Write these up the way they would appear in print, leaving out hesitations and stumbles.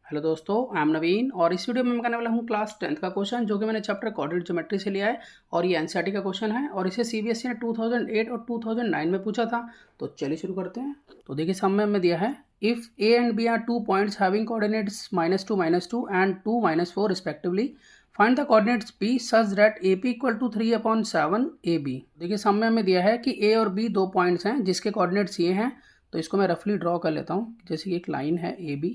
Hello दोस्तों, I am नवीन और इस वीडियो में मैं करने वाला हूँ क्लास 10th का क्वेश्चन जो कि मैंने चैप्टर कोऑर्डिनेट ज्योमेट्री से लिया है और ये एनसीईआरटी का क्वेश्चन है और इसे सीबीएसई ने 2008 और 2009 में पूछा था। तो चलिए शुरू करते हैं। तो देखिए सामने में दिया है if A and B are 2 points having coordinates -2 and 2 -4 respectively, find the coordinates P such that A P equal to 3/7 A B. देखिए सामने में दिया है कि ए और बी दो पॉइंट्स हैं जिसके कोऑर्डिनेट्स ये हैं। तो इसको मैं रफली ड्रॉ कर लेता हूँ। जैसे कि एक लाइन है ए बी,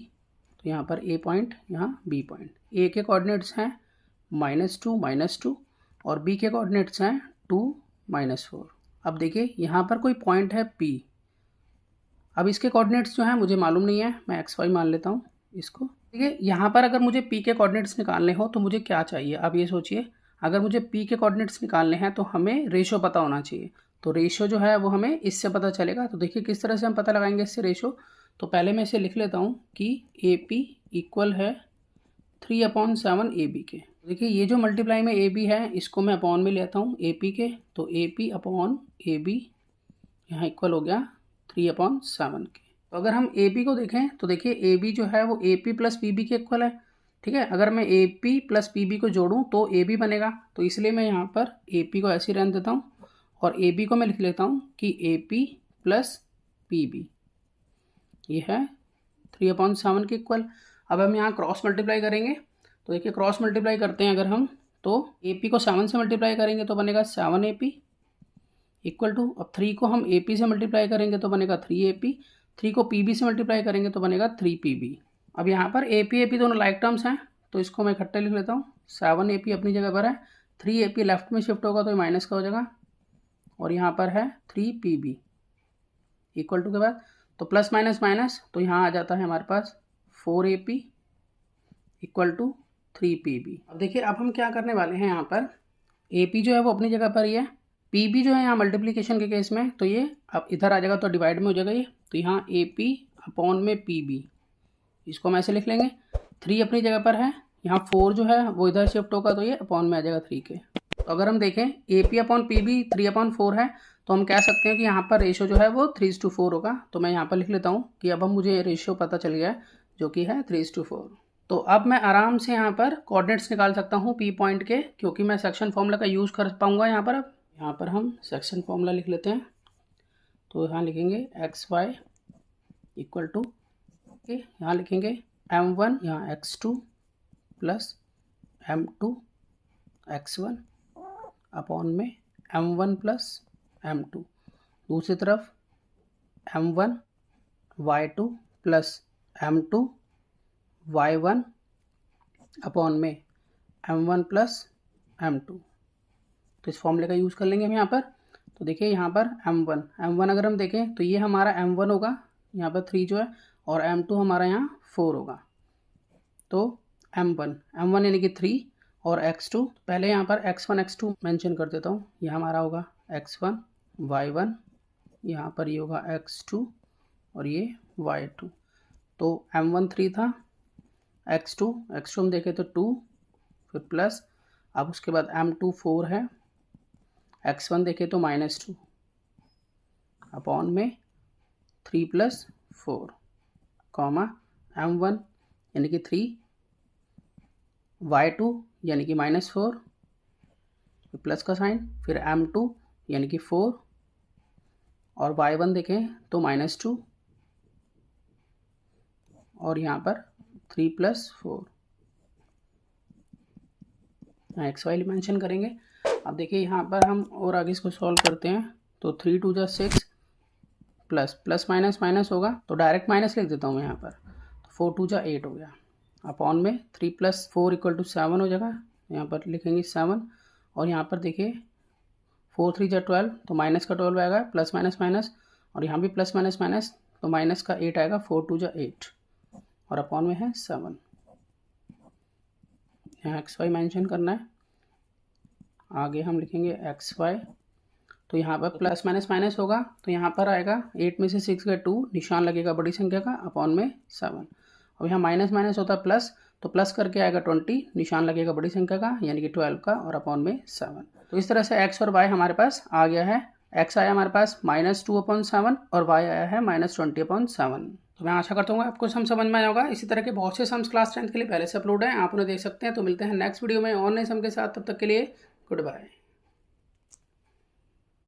तो यहाँ पर ए पॉइंट, यहाँ बी पॉइंट। ए के कोऑर्डिनेट्स हैं -2 और बी के कोऑर्डिनेट्स हैं 2 -4। अब देखिए यहाँ पर कोई पॉइंट है पी। अब इसके कोऑर्डिनेट्स जो हैं मुझे मालूम नहीं है, मैं एक्स वाई मान लेता हूँ इसको। देखिए यहाँ पर अगर मुझे पी के कोऑर्डिनेट्स निकालने हो तो मुझे क्या चाहिए, आप ये सोचिए। अगर मुझे पी के कोऑर्डिनेट्स निकालने हैं तो हमें रेशो पता होना चाहिए। तो रेशो जो है वो हमें इससे पता चलेगा। तो देखिए किस तरह से हम पता लगाएंगे इससे रेशो। तो पहले मैं इसे लिख लेता हूँ कि ए पी इक्वल है 3/7 ए बी के। देखिए ये जो मल्टीप्लाई में ए बी है इसको मैं अपॉन में लेता हूँ ए पी के। तो A P upon A B यहाँ इक्वल हो गया 3/7 के। तो अगर हम ए पी को देखें तो देखिए ए बी जो है वो A P plus P B के इक्वल है। ठीक है, अगर मैं A P plus P B को जोड़ूँ तो ए बी बनेगा। तो इसलिए मैं यहाँ पर ए पी को ऐसे ही रहने देता हूँ और ए बी को मैं लिख लेता हूँ कि A P plus P B, ये है 3/7 के इक्वल। अब हम यहाँ क्रॉस मल्टीप्लाई करेंगे। तो देखिए क्रॉस मल्टीप्लाई करते हैं अगर हम, तो ए पी को 7 से मल्टीप्लाई करेंगे तो बनेगा 7 ए पी इक्वल टू, अब 3 को हम ए पी से मल्टीप्लाई करेंगे तो बनेगा 3 ए पी, 3 को पी बी से मल्टीप्लाई करेंगे तो बनेगा 3 पी बी। अब यहाँ पर ए पी दोनों लाइक टर्म्स हैं तो इसको मैं इकट्ठे लिख लेता हूँ। 7 ए पी अपनी जगह पर है, 3 ए पी लेफ्ट में शिफ्ट होगा तो ये माइनस का हो जाएगा और यहाँ पर है 3 पी बी इक्वल टू के बाद तो प्लस माइनस माइनस, तो यहाँ आ जाता है हमारे पास 4 A P equal to 3 P B. अब देखिए अब हम क्या करने वाले हैं, यहाँ पर ए पी जो है वो अपनी जगह पर ही है, पी बी जो है यहाँ मल्टीप्लिकेशन के केस में तो ये अब इधर आ जाएगा तो डिवाइड में हो जाएगा ये। तो यहाँ ए पी अपॉन में पी बी, इसको हम ऐसे लिख लेंगे। 3 अपनी जगह पर है, यहाँ 4 जो है वो इधर शिफ्ट होगा तो ये अपॉन में आ जाएगा 3 के। तो अगर हम देखें A P upon P B 3/4 है तो हम कह सकते हैं कि यहाँ पर रेशो जो है वो 3:4 होगा। तो मैं यहाँ पर लिख लेता हूँ कि अब हम मुझे रेशो पता चल गया है जो कि है 3:4। तो अब मैं आराम से यहाँ पर कोऑर्डिनेट्स निकाल सकता हूँ पी पॉइंट के, क्योंकि मैं सेक्शन फॉर्मूला का यूज़ कर पाऊँगा यहाँ पर। अब यहाँ पर हम सेक्शन फॉर्मूला लिख लेते हैं। तो यहाँ लिखेंगे एक्स वाई इक्वल टू, यहाँ लिखेंगे m1 यहाँ x2 plus m2 x1 upon में m1 प्लस m2। दूसरी तरफ m1 y2 plus m2 y1 upon में m1 प्लस m2। तो इस फॉर्मूले का यूज़ कर लेंगे हम यहाँ पर। तो देखिए यहाँ पर m1 अगर हम देखें तो ये हमारा m1 होगा, यहाँ पर 3 जो है, और m2 हमारा यहाँ 4 होगा। तो m1 यानी कि 3 और x2, पहले यहाँ पर x1 x2 मेंशन कर देता हूँ। यह हमारा होगा x1 y1, यहाँ पर ये होगा x2 और ये y2। तो m1 3 था, x2 हम देखें तो 2, फिर प्लस, अब उसके बाद m2 4 है, x1 देखें तो -2 अपॉन में 3 + 4 कॉमा m1 यानी कि 3, y2 यानी कि -4 प्लस का साइन, फिर m2 यानी कि 4 और y1 देखें तो -2 और यहाँ पर 3 + 4, यहाँ एक्स वाई मेंशन करेंगे। अब देखिए यहाँ पर हम और आगे इसको सॉल्व करते हैं। तो 3 × 2 = 6 प्लस माइनस माइनस होगा तो डायरेक्ट माइनस लिख देता हूँ मैं यहाँ पर। तो 4 × 2 = 8 हो गया अपॉन में 3 + 4 = 7 हो जाएगा। यहाँ पर लिखेंगे 7 और यहाँ पर देखिए 4 × 3 = 12, तो माइनस का 12 आएगा, प्लस माइनस माइनस, और यहाँ भी प्लस माइनस माइनस, तो माइनस का 8 आएगा। 4 × 2 = 8 और अपॉन में है 7। यहाँ एक्स वाई मेंशन करना है। आगे हम लिखेंगे एक्स वाई, तो यहाँ पर प्लस माइनस माइनस होगा तो यहाँ पर आएगा 8 में से 6 गए 2, निशान लगेगा बड़ी संख्या का, अपॉन में 7। अब यहाँ माइनस माइनस होता है प्लस, तो प्लस करके आएगा 20, निशान लगेगा बड़ी संख्या का यानी कि 12 का, और अपॉन में 7। तो इस तरह से एक्स और वाई हमारे पास आ गया है। एक्स आया हमारे पास -2/7 और वाई आया है -20/7। तो मैं आशा करता हूँ आपको सम समझ में आया होगा। इसी तरह के बहुत से सम्स क्लास 10th के लिए पहले से अपलोड हैं, आप उन्हें देख सकते हैं। तो मिलते हैं नेक्स्ट वीडियो में और नए सम के साथ, तब तक के लिए गुड बाय।